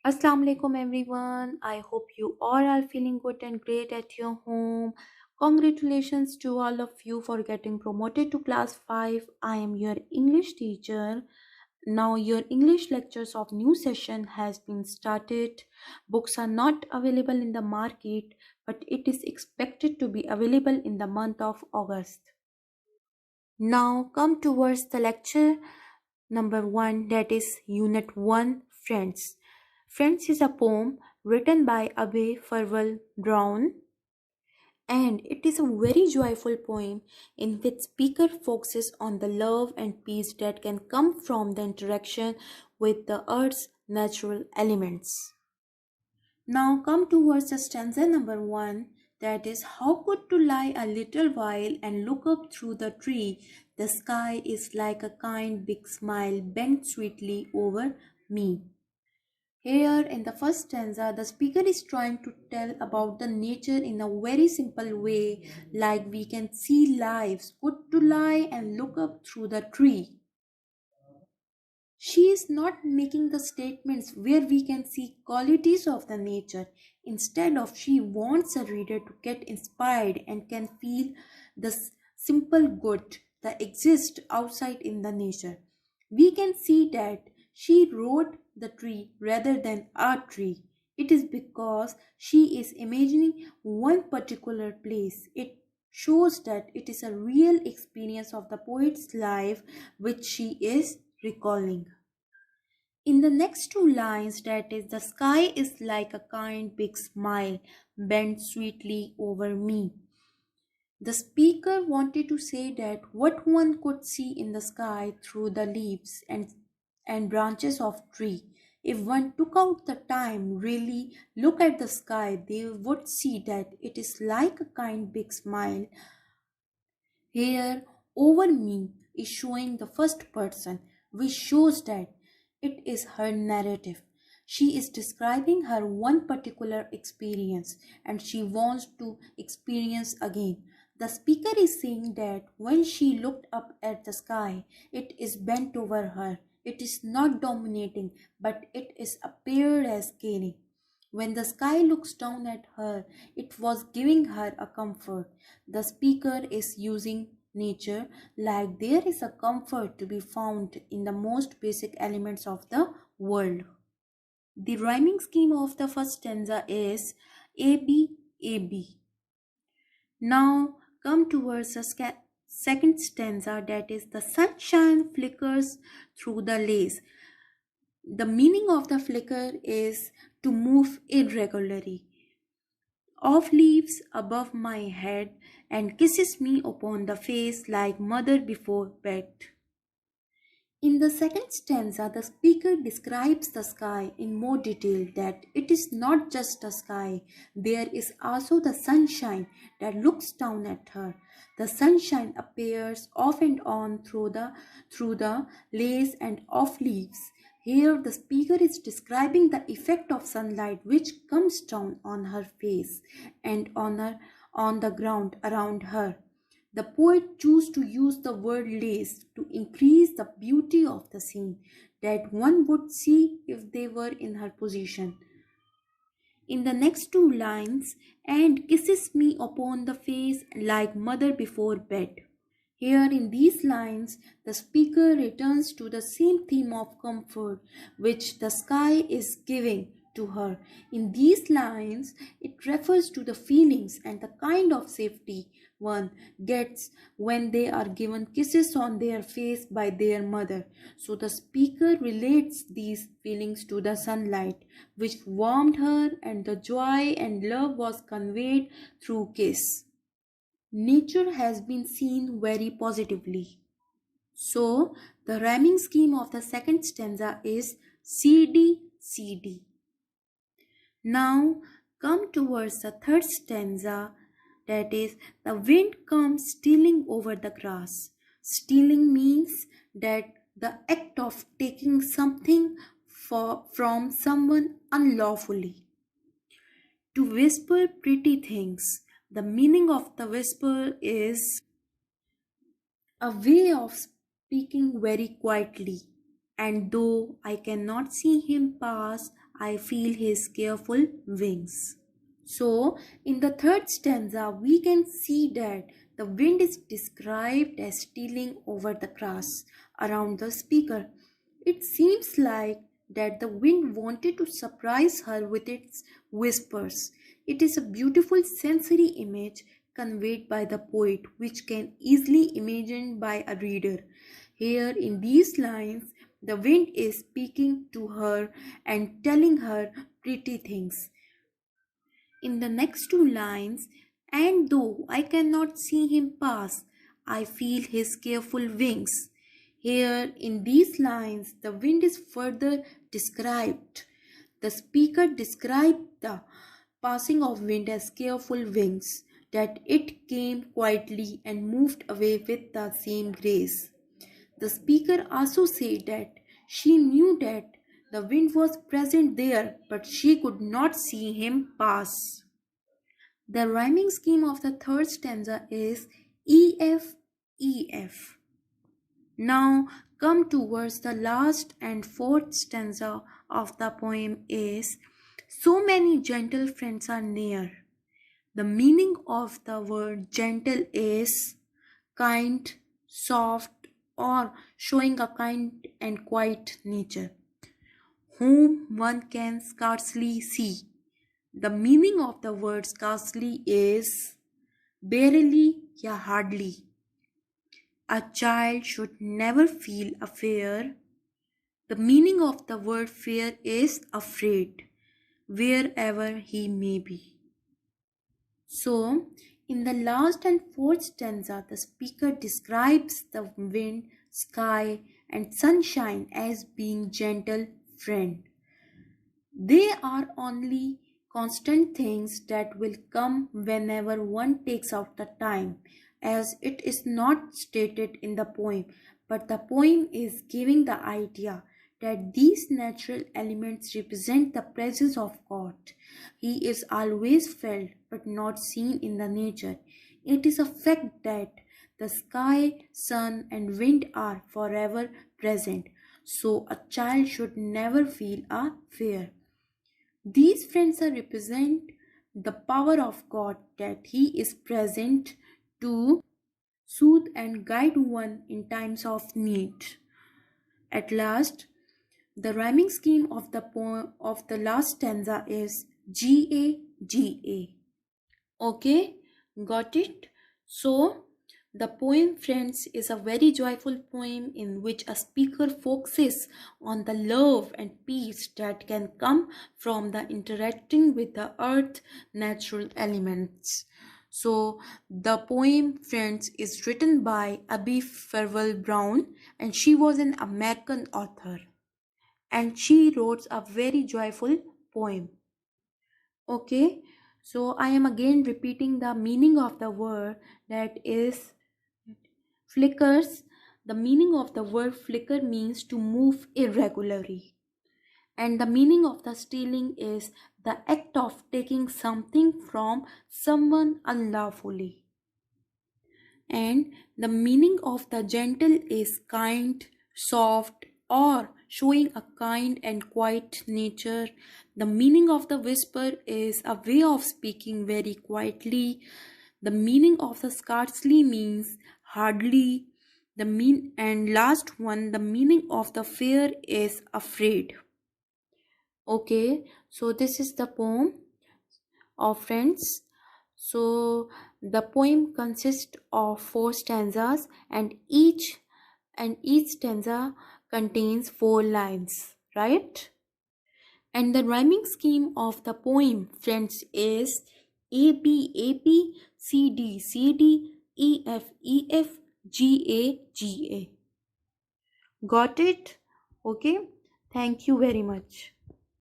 Assalamu alaikum everyone. I hope you all are feeling good and great at your home. Congratulations to all of you for getting promoted to class 5. I am your English teacher. Now your English lectures of new session has been started. Books are not available in the market, but it is expected to be available in the month of August. Now come towards the lecture number 1, that is Unit 1, Friends. Friends is a poem written by Abe Farwell Brown, and it is a very joyful poem in which speaker focuses on the love and peace that can come from the interaction with the earth's natural elements. Now come towards the stanza number 1, that is, how good to lie a little while and look up through the tree. The sky is like a kind big smile bent sweetly over me. Here in the first stanza, the speaker is trying to tell about the nature in a very simple way, like we can see lives, good to lie and look up through the tree. She is not making the statements where we can see qualities of the nature. Instead of, she wants a reader to get inspired and can feel the simple good that exists outside in the nature. We can see that she wrote the tree rather than a tree. It is because she is imagining one particular place. It shows that it is a real experience of the poet's life which she is recalling. In the next two lines, that is, the sky is like a kind big smile bent sweetly over me. The speaker wanted to say that what one could see in the sky through the leaves and branches of tree. If one took out the time really look at the sky, they would see that it is like a kind big smile. Here, over me is showing the first person, which shows that it is her narrative. She is describing her one particular experience and she wants to experience again. The speaker is saying that when she looked up at the sky, it is bent over her. It is not dominating, but it is appeared as caring. When the sky looks down at her, it was giving her a comfort. The speaker is using nature like there is a comfort to be found in the most basic elements of the world. The rhyming scheme of the first stanza is AB AB. Now come towards the second stanza, that is, the sunshine flickers through the lace. The meaning of the flicker is to move irregularly. Off leaves above my head and kisses me upon the face like mother before bed. In the second stanza, the speaker describes the sky in more detail, that it is not just a sky, there is also the sunshine that looks down at her. The sunshine appears off and on through the lace and off leaves. Here the speaker is describing the effect of sunlight which comes down on her face and on the ground around her. The poet chose to use the word lace to increase the beauty of the scene that one would see if they were in her position. In the next two lines, and kisses me upon the face like mother before bed. Here in these lines, the speaker returns to the same theme of comfort which the sky is giving to her. In these lines, it refers to the feelings and the kind of safety one gets when they are given kisses on their face by their mother. So the speaker relates these feelings to the sunlight which warmed her, and the joy and love was conveyed through kiss. Nature has been seen very positively. So, the rhyming scheme of the second stanza is CD CD. Now, come towards the third stanza, that is, the wind comes stealing over the grass. Stealing means that the act of taking something from someone unlawfully. To whisper pretty things. The meaning of the whisper is a way of speaking very quietly. And though I cannot see him pass, I feel his careful wings. So, in the third stanza, we can see that the wind is described as stealing over the grass around the speaker. It seems like that the wind wanted to surprise her with its whispers. It is a beautiful sensory image conveyed by the poet, which can easily imagined by a reader. Here in these lines, the wind is speaking to her and telling her pretty things. In the next two lines, and though I cannot see him pass, I feel his careful wings. Here in these lines, the wind is further described. The speaker described the passing of wind as careful wings, that it came quietly and moved away with the same grace. The speaker also said that she knew that the wind was present there, but she could not see him pass. The rhyming scheme of the third stanza is EF EF. Now come towards the last and fourth stanza of the poem is so many gentle friends are near. The meaning of the word gentle is kind, soft, or showing a kind and quiet nature, whom one can scarcely see. The meaning of the word scarcely is barely ya hardly. A child should never feel a fear. The meaning of the word fear is afraid, wherever he may be. So, in the last and fourth stanza, the speaker describes the wind, sky, and sunshine as being gentle friend. They are only constant things that will come whenever one takes out the time, as it is not stated in the poem, but the poem is giving the idea that these natural elements represent the presence of God. He is always felt but not seen in the nature. It is a fact that the sky, sun, and wind are forever present, so a child should never feel a fear. These friends are represent the power of God, that He is present to soothe and guide one in times of need. At last, the rhyming scheme of the poem of the last stanza is GA. Okay, got it? So, the poem Friends is a very joyful poem in which a speaker focuses on the love and peace that can come from the interacting with the earth natural elements. So, the poem Friends is written by Abby Farwell Brown, and she was an American author, and she wrote a very joyful poem. Okay, so I am again repeating the meaning of the word, that is flickers. The meaning of the word flicker means to move irregularly, and the meaning of the stealing is the act of taking something from someone unlawfully. And the meaning of the gentle is kind, soft, or showing a kind and quiet nature. The meaning of the whisper is a way of speaking very quietly. The meaning of the scarcely means hardly. And last one, the meaning of the fear is afraid. Okay, so this is the poem of Friends. So the poem consists of four stanzas, and each stanza contains four lines, right? And the rhyming scheme of the poem Friends is A B C D E F G A. Got it? Okay, thank you very much.